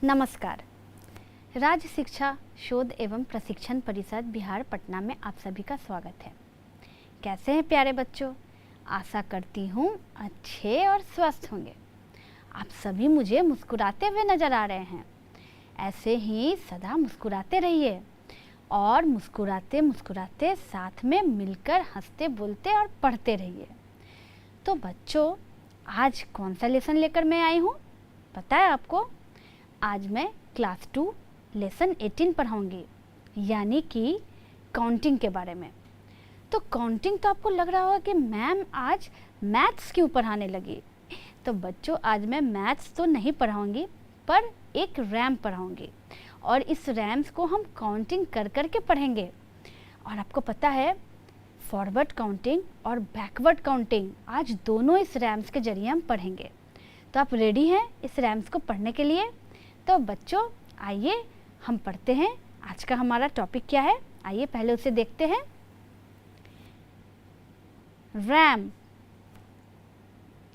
नमस्कार। राज्य शिक्षा शोध एवं प्रशिक्षण परिषद बिहार पटना में आप सभी का स्वागत है। कैसे हैं प्यारे बच्चों? आशा करती हूँ अच्छे और स्वस्थ होंगे। आप सभी मुझे मुस्कुराते हुए नज़र आ रहे हैं। ऐसे ही सदा मुस्कुराते रहिए और मुस्कुराते मुस्कुराते साथ में मिलकर हंसते बोलते और पढ़ते रहिए। तो बच्चों, आज कौन सा लेसन लेकर मैं आई हूँ पता है आपको? आज मैं क्लास 2 लेसन 18 पढ़ाऊँगी, यानी कि काउंटिंग के बारे में। तो काउंटिंग तो आपको लग रहा होगा कि मैम आज मैथ्स क्यों पढ़ाने लगी। तो बच्चों, आज मैं मैथ्स तो नहीं पढ़ाऊँगी, पर एक रैम पढ़ाऊँगी और इस रैम्स को हम काउंटिंग कर कर के पढ़ेंगे। और आपको पता है, फॉरवर्ड काउंटिंग और बैकवर्ड काउंटिंग आज दोनों इस रैम्स के जरिए हम पढ़ेंगे। तो आप रेडी हैं इस रैम्स को पढ़ने के लिए? तो बच्चों, आइए हम पढ़ते हैं। आज का हमारा टॉपिक क्या है, आइए पहले उसे देखते हैं। Rhyme.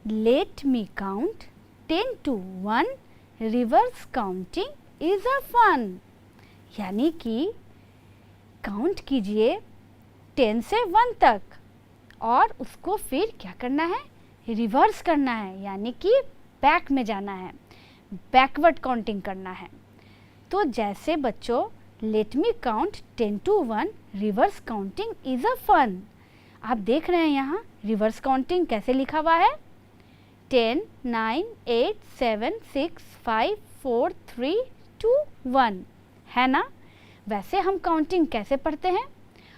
Let me count 10 to 1, reverse counting is a fun. यानी कि काउंट कीजिए 10 से 1 तक और उसको फिर क्या करना है, रिवर्स करना है, यानी कि बैक में जाना है, बैकवर्ड काउंटिंग करना है। तो जैसे बच्चों, let me count 10 to 1, reverse counting is a fun. आप देख रहे हैं यहाँ रिवर्स काउंटिंग कैसे लिखा हुआ है, 10 9 8 7 6 5 4 3 2 1, है ना? वैसे हम काउंटिंग कैसे पढ़ते हैं?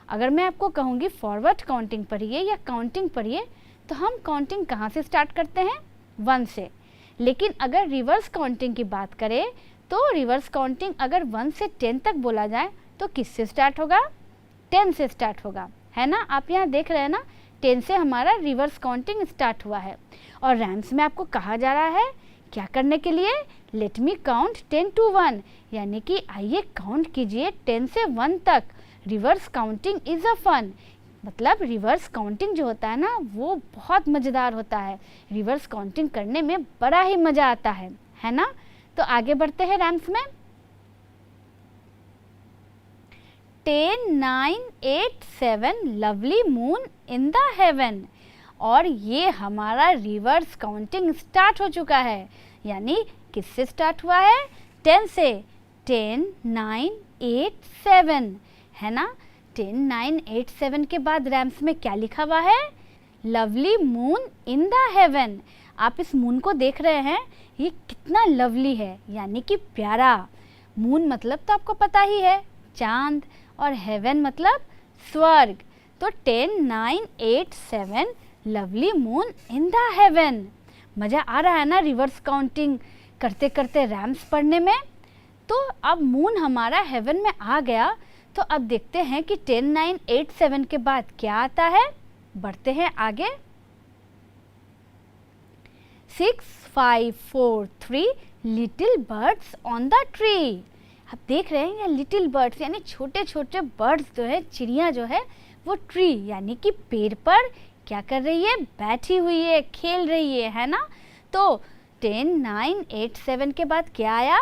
अगर मैं आपको कहूँगी फॉरवर्ड काउंटिंग पढ़िए या काउंटिंग पढ़िए, तो हम काउंटिंग कहाँ से स्टार्ट करते हैं? 1 से। लेकिन अगर रिवर्स काउंटिंग की बात करें तो रिवर्स काउंटिंग अगर 1 से 10 तक बोला जाए तो किससे स्टार्ट होगा? 10 से स्टार्ट होगा, है ना? आप यहाँ देख रहे हैं ना, 10 से हमारा रिवर्स काउंटिंग स्टार्ट हुआ है। और रैम्स में आपको कहा जा रहा है क्या करने के लिए? लेट मी काउंट 10 to 1, यानी कि आइए काउंट कीजिए 10 से 1 तक। Reverse counting is a fun, मतलब रिवर्स काउंटिंग जो होता है ना, वो बहुत मज़ेदार होता है। रिवर्स काउंटिंग करने में बड़ा ही मज़ा आता है ना? तो आगे बढ़ते हैं रैम्स में। 10 9 8 7, lovely moon in the haven. और ये हमारा रिवर्स काउंटिंग स्टार्ट हो चुका है, यानी किससे स्टार्ट हुआ है? 10 से। 10 9 8 7, है ना? 10 9 8 7 के बाद रैम्स में क्या लिखा हुआ है? Lovely moon in the haven. आप इस मून को देख रहे हैं, ये कितना लवली है, यानी कि प्यारा। मून मतलब तो आपको पता ही है, चांद, और हेवन मतलब स्वर्ग। तो 10 9 8 7, lovely moon in the haven. मज़ा आ रहा है ना रिवर्स काउंटिंग करते करते रैम्स पढ़ने में? तो अब मून हमारा हेवन में आ गया, तो अब देखते हैं कि 10 9 8 7 के बाद क्या आता है। बढ़ते हैं आगे। 6 5 4 3, little birds on the tree. आप देख रहे हैं ये लिटिल बर्ड्स यानी छोटे छोटे बर्ड्स जो है, चिड़िया जो है, वो ट्री यानी कि पेड़ पर क्या कर रही है? बैठी हुई है, खेल रही है ना? तो 10 9 8 7 के बाद क्या आया?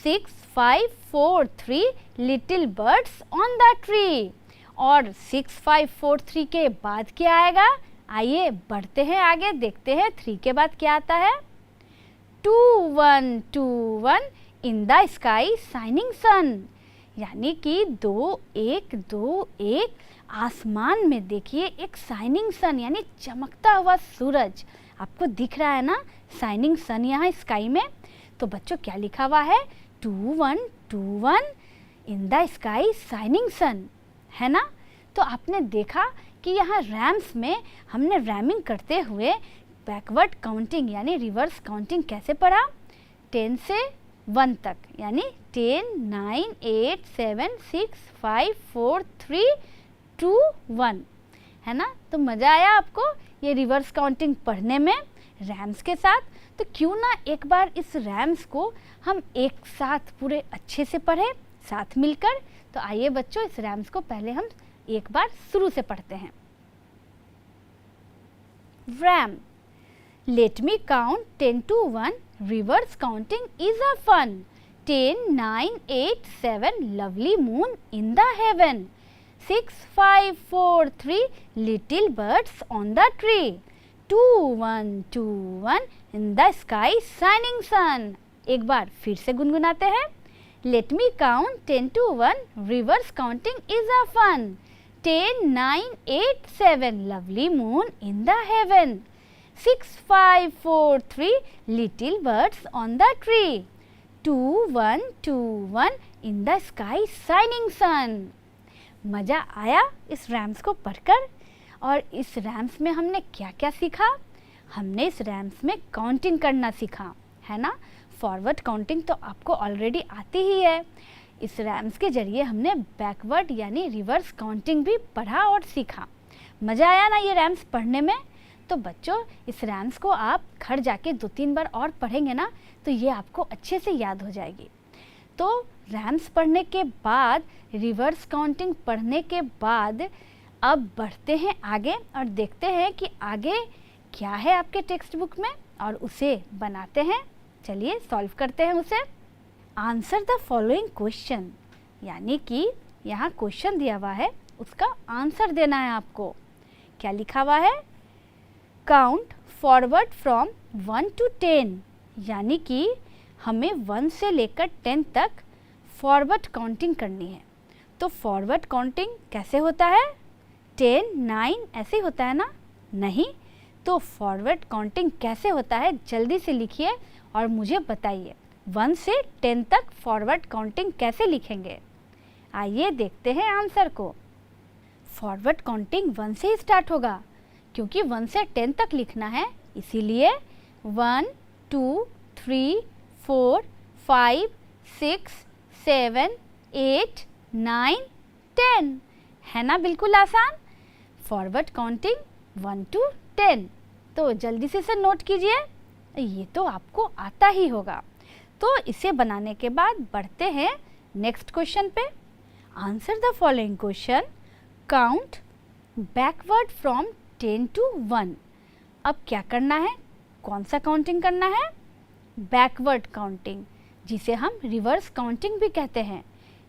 6 5 4 3, little birds on the tree. और 6 5 4 3 के बाद क्या आएगा? आइए बढ़ते हैं आगे, देखते हैं 3 के बाद क्या आता है। 2 1 2 1, इन द स्काई शाइनिंग सन। यानी कि 2 1 2 1, आसमान में देखिए एक शाइनिंग सन यानी चमकता हुआ सूरज आपको दिख रहा है ना, शाइनिंग सन यहाँ स्काई में। तो बच्चों क्या लिखा हुआ है? 2 1 2 1, इन द स्काई शाइनिंग सन, है ना? तो आपने देखा कि यहाँ रैम्स में हमने रैमिंग करते हुए बैकवर्ड काउंटिंग यानी रिवर्स काउंटिंग कैसे पढ़ा? 10 से 1 तक, यानी 10 9 8 7 6 5 4 3 2 1, है ना? तो मज़ा आया आपको ये रिवर्स काउंटिंग पढ़ने में रैम्स के साथ? तो क्यों ना एक बार इस रैम्स को हम एक साथ पूरे अच्छे से पढ़ें, साथ मिलकर। तो आइए बच्चों, इस रैम्स को पहले हम एक बार शुरू से पढ़ते हैं। Rhyme. Let me count 10 to 1, reverse counting is a fun. 10, 9, 8, 7, lovely moon in the heaven. 6, 5, 4, 3, little birds on the tree. 2, 1, 2, 1, in the sky shining sun. एक बार फिर से गुनगुनाते हैं. Let me count 10 to 1, reverse counting is a fun. 10, 9, 8, 7, lovely moon in the heaven. 6, 5, 4, 3, little birds on the tree. 2, 1, 2, 1, in the sky shining sun. मज़ा आया इस rams को पढ़कर? और इस रैम्स में हमने क्या क्या सीखा? हमने इस रैम्स में काउंटिंग करना सीखा, है ना? फॉरवर्ड काउंटिंग तो आपको ऑलरेडी आती ही है. इस रैम्स के ज़रिए हमने बैकवर्ड यानी रिवर्स काउंटिंग भी पढ़ा और सीखा. मज़ा आया ना ये रैम्स पढ़ने में? तो बच्चों, इस रैम्स को आप घर जाके 2-3 बार और पढ़ेंगे ना तो ये आपको अच्छे से याद हो जाएगी. तो रैम्स पढ़ने के बाद, रिवर्स काउंटिंग पढ़ने के बाद अब बढ़ते हैं आगे और देखते हैं कि आगे क्या है आपके टेक्स्ट बुक में और उसे बनाते हैं. चलिए सॉल्व करते हैं उसे. आंसर द फॉलोइंग क्वेश्चन, यानी कि यहाँ क्वेश्चन दिया हुआ है, उसका आंसर देना है आपको. क्या लिखा हुआ है? काउंट फॉरवर्ड फ्रॉम 1 to 10, यानी कि हमें 1 से लेकर 10 तक फॉरवर्ड काउंटिंग करनी है. तो फॉरवर्ड काउंटिंग कैसे होता है? 10, 9 ऐसे होता है ना? नहीं. तो फॉरवर्ड काउंटिंग कैसे होता है जल्दी से लिखिए और मुझे बताइए. 1 से 10 तक फॉरवर्ड काउंटिंग कैसे लिखेंगे? आइए देखते हैं आंसर को. फॉरवर्ड काउंटिंग 1 से ही स्टार्ट होगा क्योंकि 1 से 10 तक लिखना है, इसीलिए 1, 2, 3, 4, 5, 6, 7, 8, 9, 10 है ना? बिल्कुल आसान. Forward counting 1 to 10. तो जल्दी से इसे नोट कीजिए, ये तो आपको आता ही होगा. तो इसे बनाने के बाद बढ़ते हैं नेक्स्ट क्वेश्चन पे. Answer the following question. Count backward from 10 to 1. अब क्या करना है? कौन सा काउंटिंग करना है? बैकवर्ड काउंटिंग, जिसे हम रिवर्स काउंटिंग भी कहते हैं.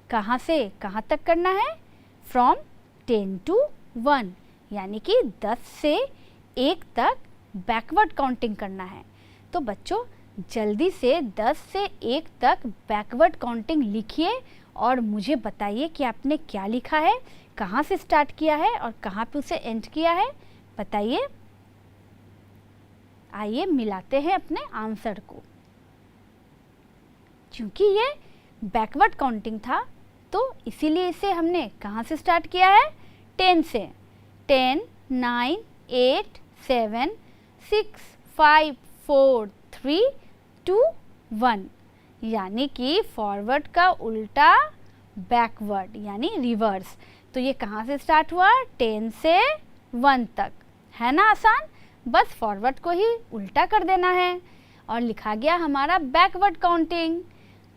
कहाँ से कहाँ तक करना है? फ्रॉम 10 to 1, यानी कि 10 से 1 तक बैकवर्ड काउंटिंग करना है. तो बच्चों, जल्दी से 10 से 1 तक बैकवर्ड काउंटिंग लिखिए और मुझे बताइए कि आपने क्या लिखा है, कहाँ से स्टार्ट किया है और कहाँ पे उसे एंड किया है. बताइए. आइए मिलाते हैं अपने आंसर को. क्योंकि ये बैकवर्ड काउंटिंग था तो इसीलिए इसे हमने कहाँ से स्टार्ट किया है? 10 से. 10, 9, 8, 7, 6, 5, 4, 3, 2, 1, यानी कि फॉरवर्ड का उल्टा बैकवर्ड यानी रिवर्स. तो ये कहाँ से स्टार्ट हुआ? 10 से 1 तक, है ना? आसान. बस फॉरवर्ड को ही उल्टा कर देना है और लिखा गया हमारा बैकवर्ड काउंटिंग.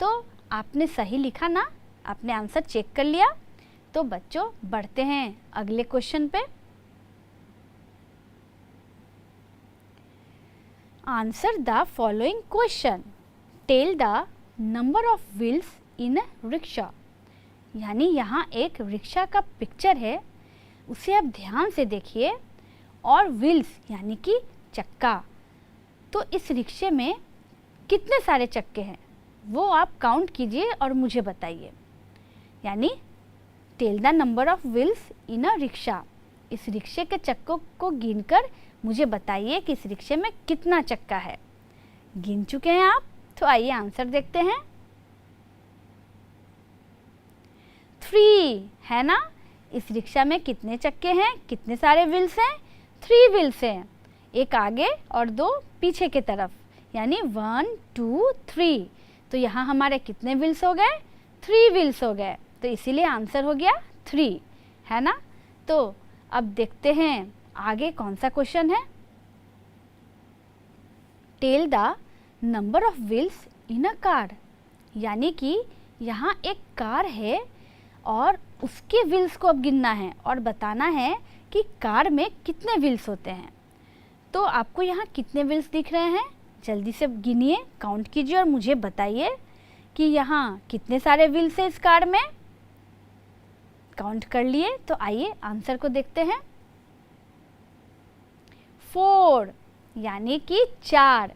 तो आपने सही लिखा ना? आपने आंसर चेक कर लिया? तो बच्चों, बढ़ते हैं अगले क्वेश्चन पे. Answer the following question. Tell the number of wheels in a rickshaw. यानी यहाँ एक रिक्शा का पिक्चर है, उसे आप ध्यान से देखिए. और व्हील्स यानी कि चक्का. तो इस रिक्शे में कितने सारे चक्के हैं वो आप काउंट कीजिए और मुझे बताइए. यानी tell the number of wheels in a rickshaw. इस रिक्शे के चक्कों को गिनकर मुझे बताइए कि इस रिक्शे में कितना चक्का है. गिन चुके हैं आप? तो आइए आंसर देखते हैं. 3 है ना? इस रिक्शा में कितने चक्के हैं, कितने सारे व्हील्स हैं? 3 व्हील्स हैं, एक आगे और 2 पीछे की तरफ, यानी 1, 2, 3. तो यहाँ हमारे कितने व्हील्स हो गए? 3 व्हील्स हो गए. तो इसीलिए आंसर हो गया 3, है ना? तो अब देखते हैं आगे कौन सा क्वेश्चन है. Tell the number of wheels in a car. यानी कि यहाँ एक कार है और उसके व्हील्स को अब गिनना है और बताना है कि कार में कितने व्हील्स होते हैं. तो आपको यहाँ कितने व्हील्स दिख रहे हैं? जल्दी से गिनिए, काउंट कीजिए और मुझे बताइए कि यहाँ कितने सारे व्हील्स हैं इस कार में, काउंट कर लिए। तो आइए आंसर को देखते हैं। 4 यानी कि 4।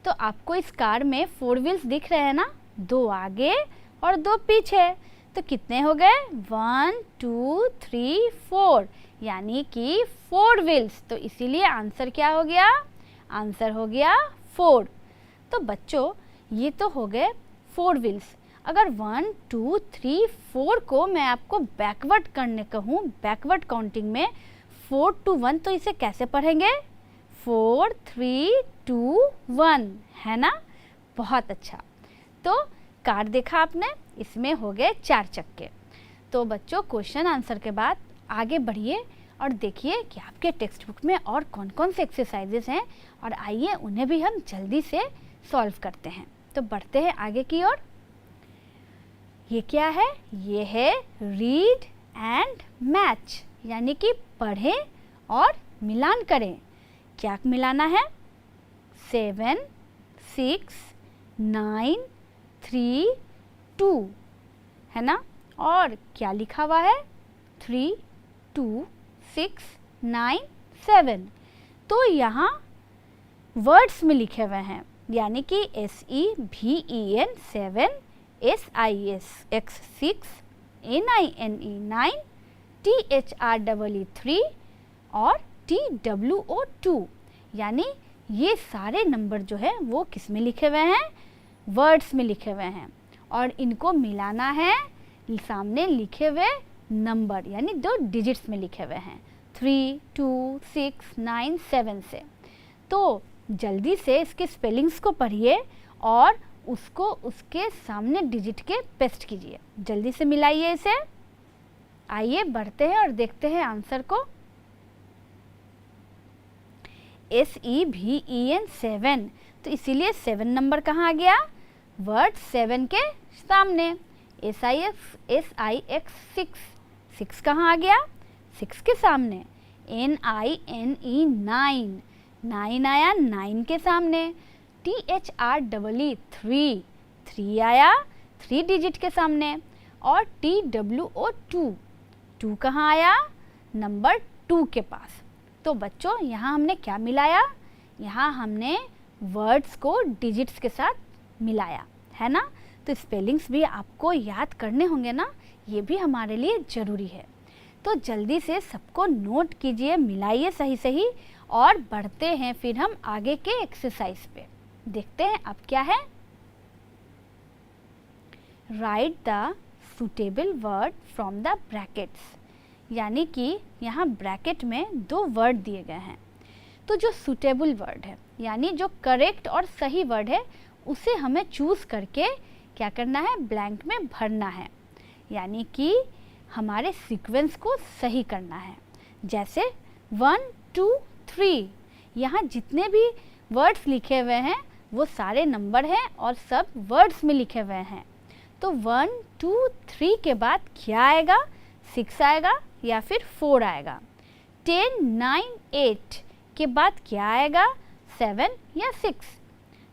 तो आपको इस कार में 4 व्हील्स दिख रहे हैं ना, 2 आगे और 2 पीछे। तो कितने हो गए? 1 2 3 4 यानी कि 4 व्हील्स। तो इसीलिए आंसर क्या हो गया? आंसर हो गया 4। तो बच्चों ये तो हो गए 4 व्हील्स। अगर 1 2 3 4 को मैं आपको बैकवर्ड करने कहूँ, बैकवर्ड काउंटिंग में 4 to 1, तो इसे कैसे पढ़ेंगे? 4 3 2 1, है ना? बहुत अच्छा। तो कार देखा आपने, इसमें हो गए 4 चक्के। तो बच्चों क्वेश्चन आंसर के बाद आगे बढ़िए और देखिए कि आपके टेक्स्ट बुक में और कौन कौन से एक्सरसाइजेस हैं, और आइए उन्हें भी हम जल्दी से सॉल्व करते हैं। तो बढ़ते हैं आगे की ओर। ये क्या है? ये है रीड एंड मैच, यानी कि पढ़ें और मिलान करें। क्या मिलाना है? 7 6 9 3 2, है ना? और क्या लिखा हुआ है? 3 2 6 9 7। तो यहाँ वर्ड्स में लिखे हुए हैं, यानी कि SEVEN 7, SIX 6, NINE 9, THREE 3 और TWO 2। यानी ये सारे नंबर जो है वो किस में लिखे हुए हैं? वर्ड्स में लिखे हुए हैं, और इनको मिलाना है सामने लिखे हुए नंबर, यानी 2 डिजिट्स में लिखे हुए हैं 3 2 6 9 7 से। तो जल्दी से इसके स्पेलिंग्स को पढ़िए और उसको उसके सामने डिजिट के पेस्ट कीजिए। जल्दी से मिलाइए इसे। आइए बढ़ते हैं और देखते हैं आंसर को। SEVEN 7, तो इसीलिए 7 नंबर कहाँ आ गया? वर्ड 7 के सामने। SIX 6 कहाँ आ गया? 6 के सामने। NINE 9, 9 आया 9 के सामने। THREE 3 आया 3 डिजिट के सामने। और TWO 2 कहाँ आया? नंबर 2 के पास। तो बच्चों यहाँ हमने क्या मिलाया? यहाँ हमने वर्ड्स को डिजिट्स के साथ मिलाया, है ना? तो स्पेलिंग्स भी आपको याद करने होंगे ना, ये भी हमारे लिए ज़रूरी है। तो जल्दी से सबको नोट कीजिए, मिलाइए सही सही, और बढ़ते हैं फिर हम आगे के एक्सरसाइज पे। देखते हैं अब क्या है। Right the suitable word from the brackets, यानी कि यहाँ ब्रैकेट में 2 वर्ड दिए गए हैं। तो जो सुटेबल वर्ड है, यानी जो करेक्ट और सही वर्ड है, उसे हमें चूज़ करके क्या करना है? ब्लैंक में भरना है, यानी कि हमारे सीक्वेंस को सही करना है। जैसे 1 2 3, यहाँ जितने भी वर्ड्स लिखे हुए हैं वो सारे नंबर हैं और सब वर्ड्स में लिखे हुए हैं। तो 1 2 3 के बाद क्या आएगा? 6 आएगा या फिर 4 आएगा। 10 9 8 के बाद क्या आएगा? 7 या 6।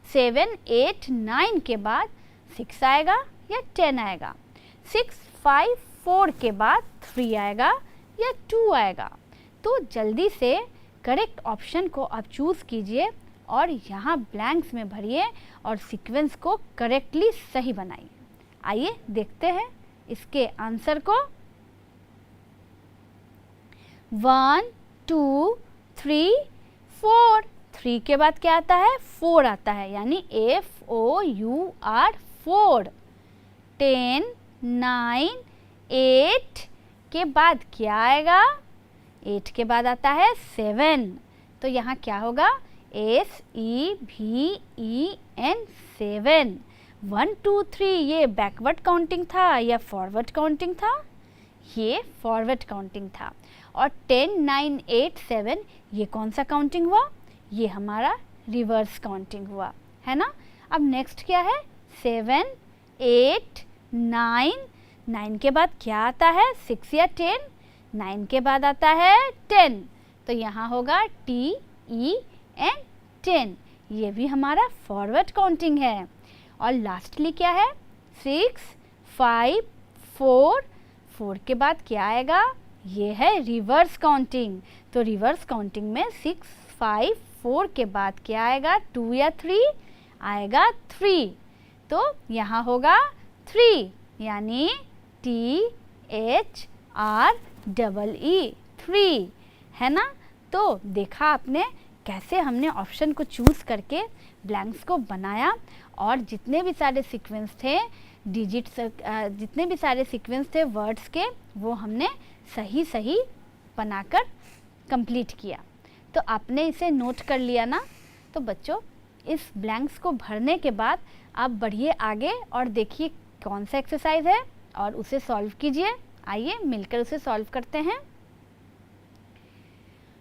7 8 9 के बाद 6 आएगा या 10 आएगा। 6 5 4 के बाद 3 आएगा या 2 आएगा। तो जल्दी से करेक्ट ऑप्शन को आप चूज़ कीजिए और यहाँ ब्लैंक्स में भरिए और सीक्वेंस को करेक्टली सही बनाइए। आइए देखते हैं इसके आंसर को। 1 2 3 4, 3 के बाद क्या आता है? 4 आता है, यानी FOUR 4। 10 9 8 के बाद क्या आएगा? 8 के बाद आता है 7। तो यहाँ क्या होगा? SEVEN 7। 1 2 3 ये बैकवर्ड काउंटिंग था या फॉरवर्ड काउंटिंग था? ये फॉरवर्ड काउंटिंग था। और 10 9 8 7 ये कौन सा काउंटिंग हुआ? ये हमारा रिवर्स काउंटिंग हुआ, है ना? अब नेक्स्ट क्या है? 7 8 9, 9 के बाद क्या आता है? 6 या 10? 9 के बाद आता है 10, तो यहाँ होगा TEN 10। ये भी हमारा फॉरवर्ड काउंटिंग है। और लास्टली क्या है? 6 5 4, 4 के बाद क्या आएगा, ये है रिवर्स काउंटिंग। तो रिवर्स काउंटिंग में 6 5 4 के बाद क्या आएगा, 2 या 3 आएगा 3। तो यहाँ होगा 3 यानी THREE 3 है ना। तो देखा आपने कैसे हमने ऑप्शन को चूज़ करके ब्लैंक्स को बनाया और जितने भी सारे सीक्वेंस थे डिजिट्स, जितने भी सारे सीक्वेंस थे वर्ड्स के, वो हमने सही सही बनाकर कंप्लीट किया। तो आपने इसे नोट कर लिया ना। तो बच्चों इस ब्लैंक्स को भरने के बाद आप बढ़िए आगे और देखिए कौन सा एक्सरसाइज है और उसे सॉल्व कीजिए। आइए मिलकर उसे सॉल्व करते हैं।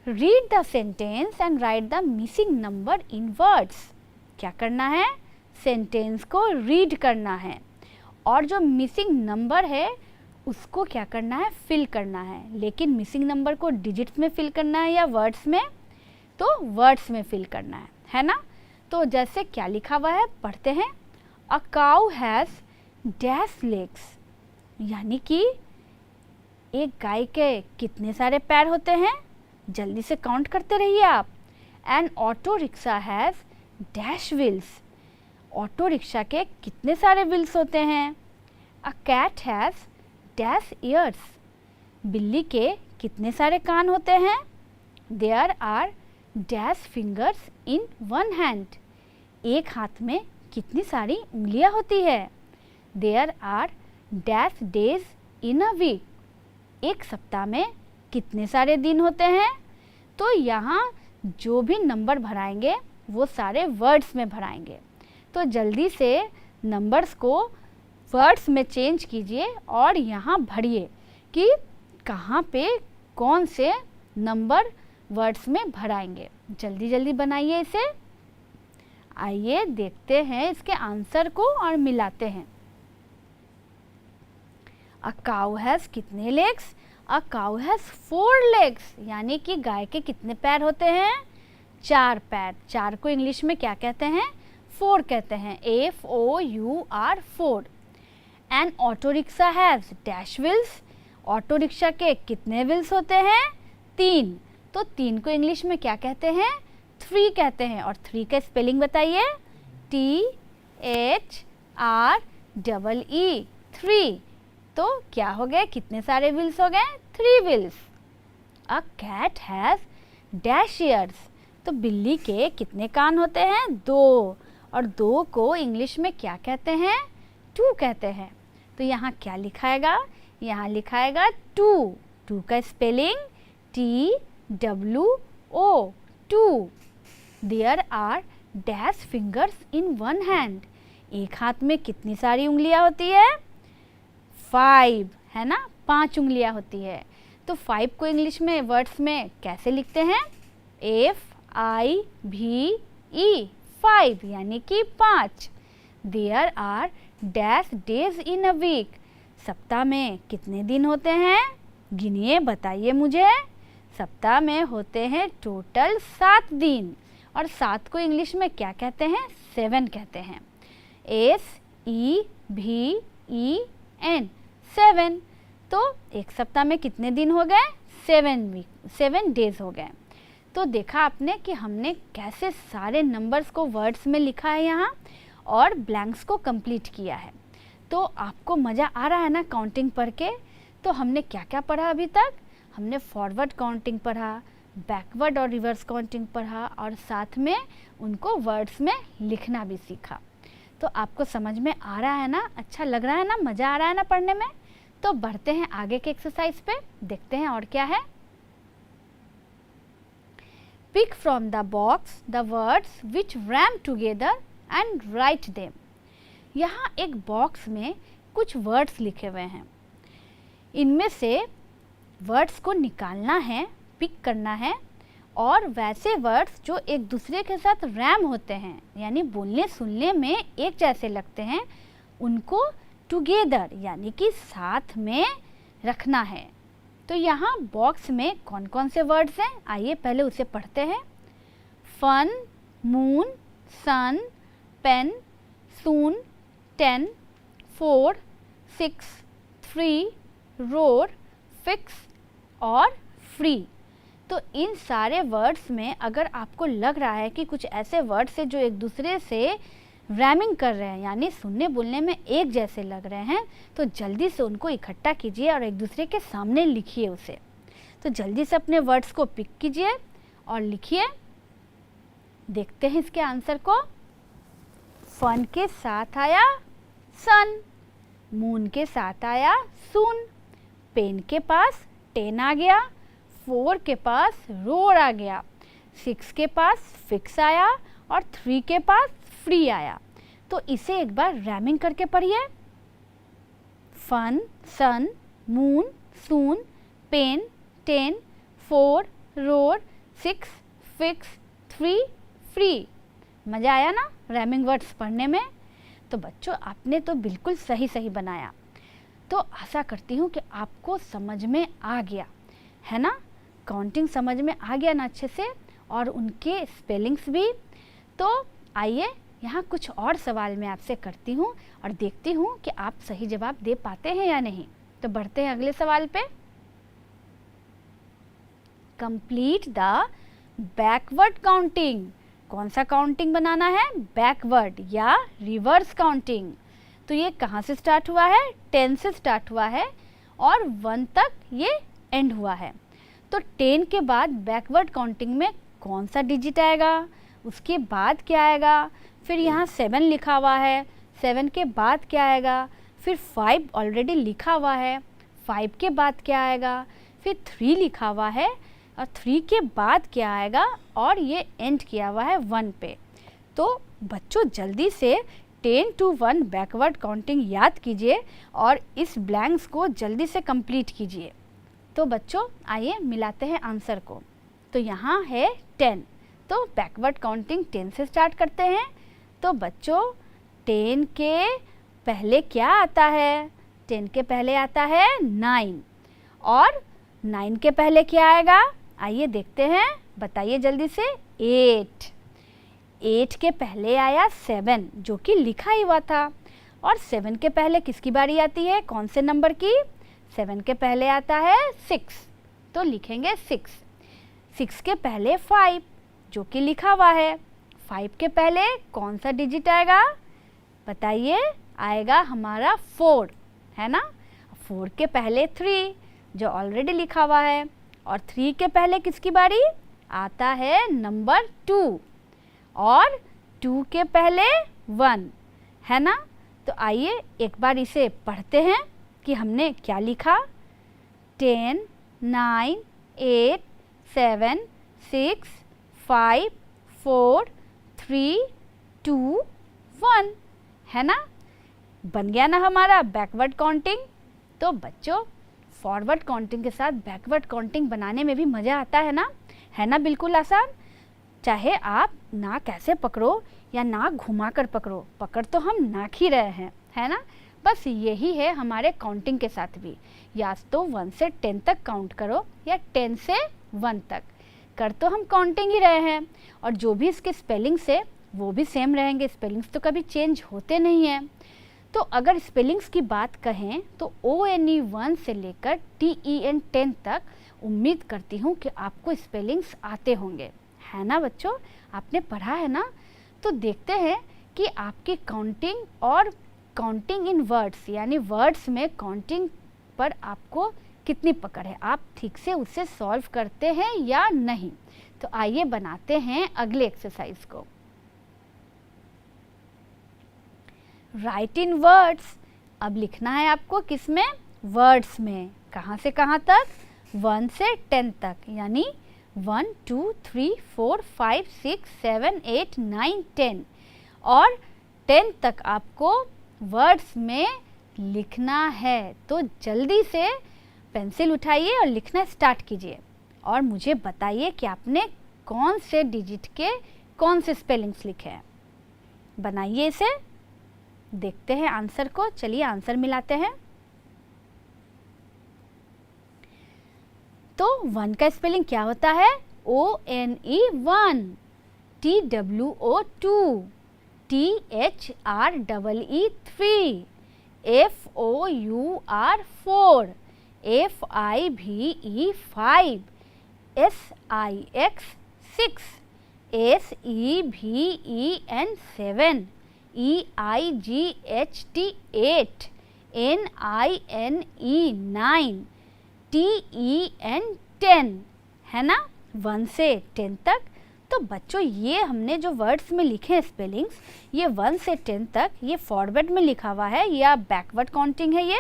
Read the sentence and right the missing number in words. क्या करना है, सेंटेंस को रीड करना है और जो मिसिंग नंबर है उसको क्या करना है, फिल करना है। लेकिन मिसिंग नंबर को डिजिट्स में फिल करना है या वर्ड्स में, तो वर्ड्स में फिल करना है ना। तो जैसे क्या लिखा हुआ है पढ़ते हैं। A cow has dash legs, यानी कि एक गाय के कितने सारे पैर होते हैं, जल्दी से काउंट करते रहिए आप। An auto rickshaw has dash wheels, auto rickshaw के कितने सारे व्हील्स होते हैं। A cat has dash ears, बिल्ली के कितने सारे कान होते हैं। There are dash fingers in one hand, एक हाथ में कितनी सारी उंगलियां होती है। There are dash days in a week, एक सप्ताह में कितने सारे दिन होते हैं। तो यहाँ जो भी नंबर भराएंगे वो सारे वर्ड्स में भराएंगे। तो जल्दी से नंबर्स को वर्ड्स में चेंज कीजिए और यहाँ भरिए कि कहाँ पे कौन से नंबर वर्ड्स में भराएंगे। जल्दी जल्दी बनाइए इसे। आइए देखते हैं इसके आंसर को और मिलाते हैं। अ काउ हैज़ कितने legs, a cow has 4 legs, यानी कि गाय के कितने पैर होते हैं, 4 पैर। 4 को इंग्लिश में क्या कहते हैं, 4 कहते हैं, FOUR 4। N auto rickshaw has dash wheels, auto rickshaw के कितने व्हील्स होते हैं, 3। तो 3 को इंग्लिश में क्या कहते हैं, 3 कहते हैं। और 3 का स्पेलिंग बताइए, THREE 3। तो क्या हो गए, कितने सारे व्हील्स हो गए, 3 wheels. A cat has dash ears, तो बिल्ली के कितने कान होते हैं, 2। और 2 को इंग्लिश में क्या कहते हैं, 2 कहते हैं। तो यहाँ क्या लिखाएगा, यहाँ लिखाएगा 2। 2 का spelling TWO 2। There are dash fingers in one hand, एक हाथ में कितनी सारी उंगलियां होती है, 5 है ना, 5 उंगलियां होती है। तो 5 को इंग्लिश में वर्ड्स में कैसे लिखते हैं, FIVE 5, यानी कि 5। There are dash days in a week, सप्ताह में कितने दिन होते हैं, गिनिए बताइए मुझे। सप्ताह में होते हैं टोटल 7 दिन। और 7 को इंग्लिश में क्या कहते हैं, 7 कहते हैं, SEVEN 7। तो एक सप्ताह में कितने दिन हो गए, 7 डेज हो गए। तो देखा आपने कि हमने कैसे सारे नंबर्स को वर्ड्स में लिखा है यहाँ और ब्लैंक्स को कंप्लीट किया है। तो आपको मज़ा आ रहा है ना काउंटिंग पढ़ के। तो हमने क्या क्या पढ़ा अभी तक, हमने फॉरवर्ड काउंटिंग पढ़ा, बैकवर्ड और रिवर्स काउंटिंग पढ़ा और साथ में उनको वर्ड्स में लिखना भी सीखा। तो आपको समझ में आ रहा है ना, अच्छा लग रहा है ना, मज़ा आ रहा है ना पढ़ने में। तो बढ़ते हैं आगे के एक्सरसाइज पे, देखते हैं और क्या है। Pick from the box the words which rhyme together and write them. यहाँ एक बॉक्स में कुछ वर्ड्स लिखे हुए हैं, इनमें से वर्ड्स को निकालना है, पिक करना है और वैसे वर्ड्स जो एक दूसरे के साथ रैम होते हैं, यानी बोलने सुनने में एक जैसे लगते हैं, उनको टुगेदर यानी कि साथ में रखना है। तो यहाँ बॉक्स में कौन कौन से वर्ड्स हैं, आइए पहले उसे पढ़ते हैं। फन, मून, सन, पेन, सून, 10, 4, 6, 3, रोर, फिक्स और फ्री। तो इन सारे वर्ड्स में अगर आपको लग रहा है कि कुछ ऐसे वर्ड्स हैं जो एक दूसरे से रैमिंग कर रहे हैं, यानी सुनने बोलने में एक जैसे लग रहे हैं, तो जल्दी से उनको इकट्ठा कीजिए और एक दूसरे के सामने लिखिए उसे। तो जल्दी से अपने वर्ड्स को पिक कीजिए और लिखिए। देखते हैं इसके आंसर को। फन के साथ आया सन, मून के साथ आया सून, पेन के पास 10 आ गया, 4 के पास रोर आ गया, 6 के पास फिक्स आया और 3 के पास फ्री आया। तो इसे एक बार रैमिंग करके पढ़िए। फन, सन, मून, सून, पेन, 10, 4, रोर, 6, फिक्स, 3, फ्री। मज़ा आया ना रैमिंग वर्ड्स पढ़ने में? तो बच्चों आपने तो बिल्कुल सही बनाया। तो आशा करती हूँ कि आपको समझ में आ गया है ना, काउंटिंग समझ में आ गया ना अच्छे से, और उनके स्पेलिंग्स भी। तो आइए यहाँ कुछ और सवाल मैं आपसे करती हूँ और देखती हूँ कि आप सही जवाब दे पाते हैं या नहीं। तो बढ़ते हैं अगले सवाल पे। Complete the backward counting. कौन सा काउंटिंग बनाना है? बैकवर्ड या रिवर्स काउंटिंग। तो ये कहाँ से स्टार्ट हुआ है? 10 से स्टार्ट हुआ है और 1 तक ये एंड हुआ है। तो 10 के बाद बैकवर्ड काउंटिंग में कौन सा डिजिट आएगा, उसके बाद क्या आएगा? फिर यहाँ 7 लिखा हुआ है, 7 के बाद क्या आएगा? फिर 5 ऑलरेडी लिखा हुआ है, 5 के बाद क्या आएगा? फिर 3 लिखा हुआ है और 3 के बाद क्या आएगा? और ये एंड किया हुआ है 1 पे। तो बच्चों जल्दी से 10 to 1 बैकवर्ड काउंटिंग याद कीजिए और इस ब्लैंक्स को जल्दी से कंप्लीट कीजिए। तो बच्चों आइए मिलाते हैं आंसर को। तो यहाँ है 10, तो बैकवर्ड काउंटिंग 10 से स्टार्ट करते हैं। तो बच्चों 10 के पहले क्या आता है? 10 के पहले आता है 9, और 9 के पहले क्या आएगा? आइए देखते हैं, बताइए जल्दी से। 8, 8 के पहले आया 7 जो कि लिखा ही हुआ था, और 7 के पहले किसकी बारी आती है? कौन से नंबर की? 7 के पहले आता है 6, तो लिखेंगे 6। 6 के पहले 5 जो कि लिखा हुआ है, 5 के पहले कौन सा डिजिट आएगा? बताइए। आएगा हमारा 4, है ना। 4 के पहले 3 जो ऑलरेडी लिखा हुआ है, और 3 के पहले किसकी बारी? आता है नंबर 2, और 2 के पहले 1, है ना। तो आइए एक बार इसे पढ़ते हैं कि हमने क्या लिखा। 10, 9, 8, 7, 6, 5, 4, 3, 2, 1, है ना। बन गया ना हमारा बैकवर्ड काउंटिंग। तो बच्चों फॉरवर्ड काउंटिंग के साथ बैकवर्ड काउंटिंग बनाने में भी मज़ा आता है ना, बिल्कुल आसान। चाहे आप नाक ऐसे पकड़ो या नाक घुमा कर पकड़ो, पकड़ तो हम नाक ही रहे हैं, है ना। बस यही है हमारे काउंटिंग के साथ भी। या तो 1 से 10 तक काउंट करो या 10 से 1 तक, कर तो हम काउंटिंग ही रहे हैं। और जो भी इसके स्पेलिंग्स है वो भी सेम रहेंगे, स्पेलिंग्स तो कभी चेंज होते नहीं हैं। तो अगर स्पेलिंग्स की बात कहें तो ONE 1 से लेकर TEN 10 तक उम्मीद करती हूँ कि आपको स्पेलिंग्स आते होंगे, है ना बच्चों। आपने पढ़ा है ना। तो देखते हैं कि आपकी काउंटिंग और काउंटिंग इन वर्ड्स यानी वर्ड्स में काउंटिंग पर आपको कितनी पकड़ है, आप ठीक से उसे सॉल्व करते हैं या नहीं। तो आइए बनाते हैं अगले एक्सरसाइज को। राइट इन वर्ड्स। अब लिखना है आपको किसमें? वर्ड्स में। कहाँ से कहाँ तक? 1 से 10 तक, यानी 1, 2, 3, 4, 5, 6, 7, 8, 9, 10 और 10 तक आपको वर्ड्स में लिखना है। तो जल्दी से पेंसिल उठाइए और लिखना स्टार्ट कीजिए और मुझे बताइए कि आपने कौन से डिजिट के कौन से स्पेलिंग्स लिखे हैं। बनाइए इसे, देखते हैं आंसर को। चलिए आंसर मिलाते हैं। तो 1 का स्पेलिंग क्या होता है? ONE 1, TWO 2, THREE 3, FOUR 4, FIVE 5, SIX 6, SEVEN 7, EIGHT 8, NINE 9, TEN 10, है ना, 1 से 10 तक। तो बच्चों ये हमने जो वर्ड्स में लिखे हैं स्पेलिंग्स, ये 1 से 10 तक, ये फॉरवर्ड में लिखा हुआ है या बैकवर्ड काउंटिंग है?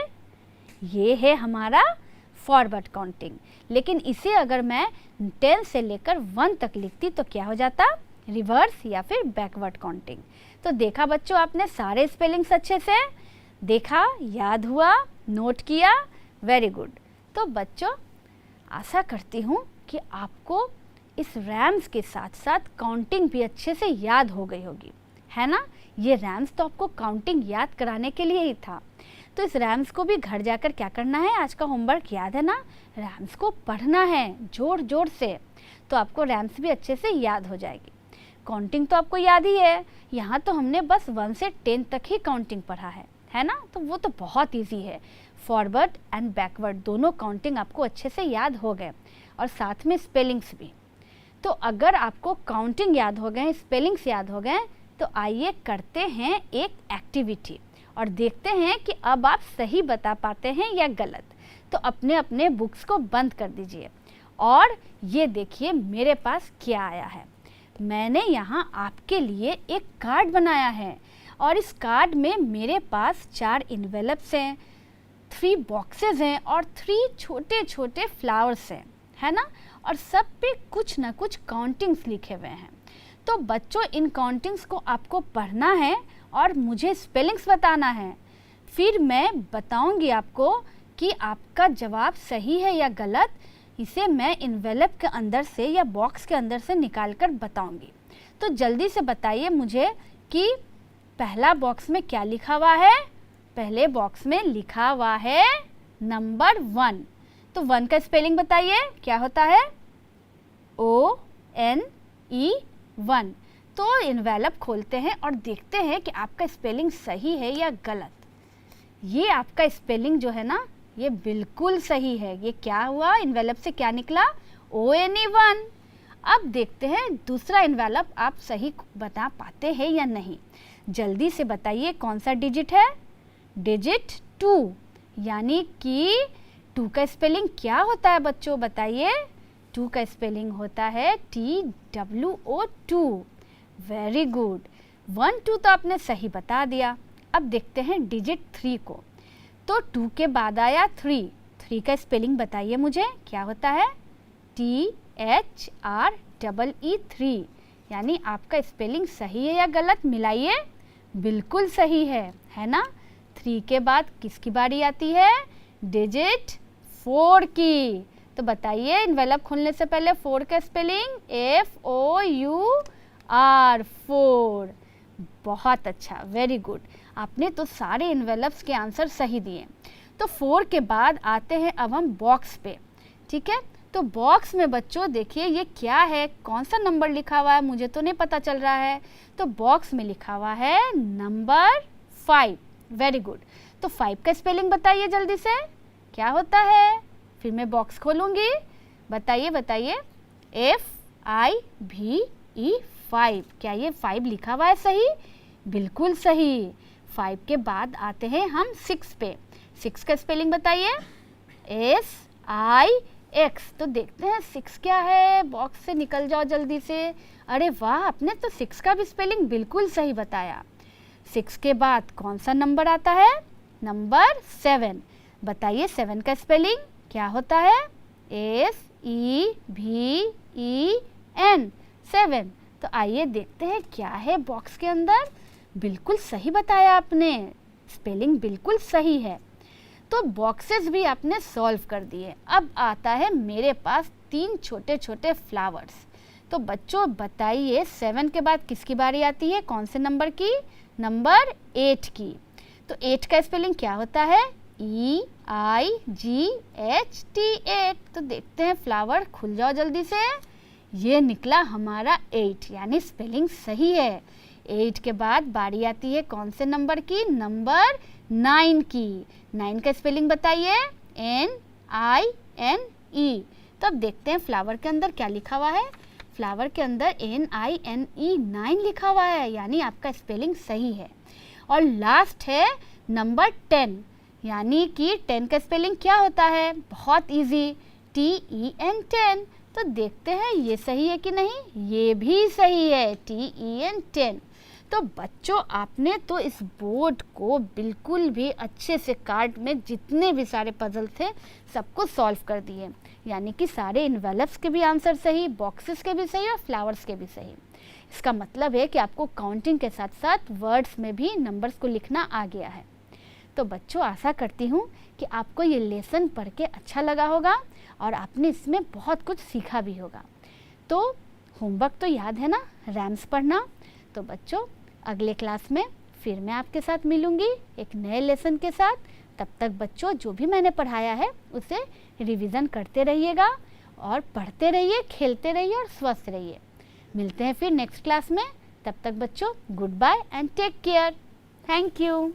ये है हमारा फॉरवर्ड काउंटिंग। लेकिन इसे अगर मैं 10 से लेकर 1 तक लिखती तो क्या हो जाता? रिवर्स या फिर बैकवर्ड काउंटिंग। तो देखा बच्चों, आपने सारे स्पेलिंग्स अच्छे से देखा, याद हुआ, नोट किया, वेरी गुड। तो बच्चों आशा करती हूँ कि आपको इस रैम्स के साथ साथ काउंटिंग भी अच्छे से याद हो गई होगी, है ना। ये रैम्स तो आपको काउंटिंग याद कराने के लिए ही था। तो इस रैम्स को भी घर जाकर क्या करना है, आज का होमवर्क याद है ना, रैम्स को पढ़ना है जोर जोर से, तो आपको रैम्स भी अच्छे से याद हो जाएगी। काउंटिंग तो आपको याद ही है, यहाँ तो हमने बस 1 से 10 तक ही काउंटिंग पढ़ा है ना, तो वो तो बहुत ईजी है। फॉरवर्ड एंड बैकवर्ड दोनों काउंटिंग आपको अच्छे से याद हो गए, और साथ में स्पेलिंग्स भी। तो अगर आपको काउंटिंग याद हो गए, स्पेलिंग्स याद हो गए, तो आइए करते हैं एक एक्टिविटी और देखते हैं कि अब आप सही बता पाते हैं या गलत। तो अपने अपने बुक्स को बंद कर दीजिए और ये देखिए मेरे पास क्या आया है। मैंने यहाँ आपके लिए एक कार्ड बनाया है और इस कार्ड में मेरे पास 4 इन्वेलप्स हैं, 3 बॉक्सेस हैं और 3 छोटे छोटे फ्लावर्स हैं, है ना, और सब पे कुछ ना कुछ काउंटिंग्स लिखे हुए हैं। तो बच्चों इन काउंटिंग्स को आपको पढ़ना है और मुझे स्पेलिंग्स बताना है। फिर मैं बताऊंगी आपको कि आपका जवाब सही है या गलत। इसे मैं इन्वेलप के अंदर से या बॉक्स के अंदर से निकाल कर बताऊंगी। तो जल्दी से बताइए मुझे कि पहला बॉक्स में क्या लिखा हुआ है। पहले बॉक्स में लिखा हुआ है नंबर 1। तो 1 का स्पेलिंग बताइए, क्या होता है? ONE 1। तो इन्वेलप खोलते हैं और देखते हैं कि आपका स्पेलिंग सही है या गलत। ये आपका स्पेलिंग जो है ना, ये बिल्कुल सही है। ये क्या हुआ, इन्वेलप से क्या निकला? ONE 1। अब देखते हैं दूसरा इन्वेलप आप सही बता पाते हैं या नहीं। जल्दी से बताइए कौन सा डिजिट है? डिजिट 2, यानी कि 2 का स्पेलिंग क्या होता है बच्चों, बताइए। 2 का स्पेलिंग होता है TWO2। Very good. 1 2 तो आपने सही बता दिया। अब देखते हैं डिजिट 3 को। तो 2 के बाद आया 3। 3 का स्पेलिंग बताइए मुझे, क्या होता है? THREE3। यानी आपका स्पेलिंग सही है या गलत, मिलाइए। बिल्कुल सही है ना। 3 के बाद किसकी बारी आती है? डिजिट 4 की। तो बताइए इन्वेलप खोलने से पहले 4 का स्पेलिंग FOUR 4। बहुत अच्छा, वेरी गुड। आपने तो सारे इन्वेलप्स के आंसर सही दिए। तो 4 के बाद आते हैं अब हम बॉक्स पे, ठीक है। तो बॉक्स में बच्चों देखिए ये क्या है, कौन सा नंबर लिखा हुआ है, मुझे तो नहीं पता चल रहा है। तो बॉक्स में लिखा हुआ है नंबर 5। Very good. तो 5 का स्पेलिंग बताइए जल्दी से, क्या होता है? फिर मैं बॉक्स खोलूँगी, बताइए बताइए। FIVE 5। क्या ये 5 लिखा हुआ है सही? बिल्कुल सही। 5 के बाद आते हैं हम 6 पे। 6 का स्पेलिंग बताइए। SIX। तो देखते हैं 6 क्या है, बॉक्स से निकल जाओ जल्दी से। अरे वाह, आपने तो 6 का भी स्पेलिंग बिल्कुल सही बताया। 6 के बाद कौन सा नंबर आता है? नंबर 7। बताइए 7 का स्पेलिंग क्या होता है? SEVEN 7। तो आइए देखते हैं क्या है बॉक्स के अंदर। बिल्कुल सही बताया आपने, स्पेलिंग बिल्कुल सही है। तो बॉक्सेस भी आपने सॉल्व कर दिए। अब आता है मेरे पास 3 छोटे छोटे फ्लावर्स। तो बच्चों बताइए 7 के बाद किसकी बारी आती है, कौन से नंबर की? नंबर 8 की। तो 8 का स्पेलिंग क्या होता है? EIGHT 8। तो देखते हैं फ्लावर, खुल जाओ जल्दी से। ये निकला हमारा 8, यानी स्पेलिंग सही है। 8 के बाद बारी आती है कौन से नंबर की? नंबर नाइन की। नाइन का स्पेलिंग बताइए, NINE। तो अब देखते हैं फ्लावर के अंदर क्या लिखा हुआ है। फ्लावर के अंदर NINE 9 लिखा हुआ है, यानी आपका स्पेलिंग सही है। और लास्ट है नंबर 10, यानी कि 10 का स्पेलिंग क्या होता है, बहुत इजी, TEN 10। तो देखते हैं ये सही है कि नहीं, ये भी सही है, TEN 10। तो बच्चों आपने तो इस बोर्ड को बिल्कुल भी अच्छे से कार्ड में जितने भी सारे पजल थे सबको सॉल्व कर दिए, यानी कि सारे इन्वेलप्स के भी आंसर सही, बॉक्सेस के भी सही और फ्लावर्स के भी सही। इसका मतलब है कि आपको काउंटिंग के साथ साथ वर्ड्स में भी नंबर्स को लिखना आ गया है। तो बच्चों आशा करती हूँ कि आपको ये लेसन पढ़ के अच्छा लगा होगा और आपने इसमें बहुत कुछ सीखा भी होगा। तो होमवर्क तो याद है ना, रैम्स पढ़ना। तो बच्चों अगले क्लास में फिर मैं आपके साथ मिलूँगी एक नए लेसन के साथ। तब तक बच्चों जो भी मैंने पढ़ाया है उसे रिवीजन करते रहिएगा और पढ़ते रहिए, खेलते रहिए और स्वस्थ रहिए। मिलते हैं फिर नेक्स्ट क्लास में। तब तक बच्चों goodbye and take care. Thank you.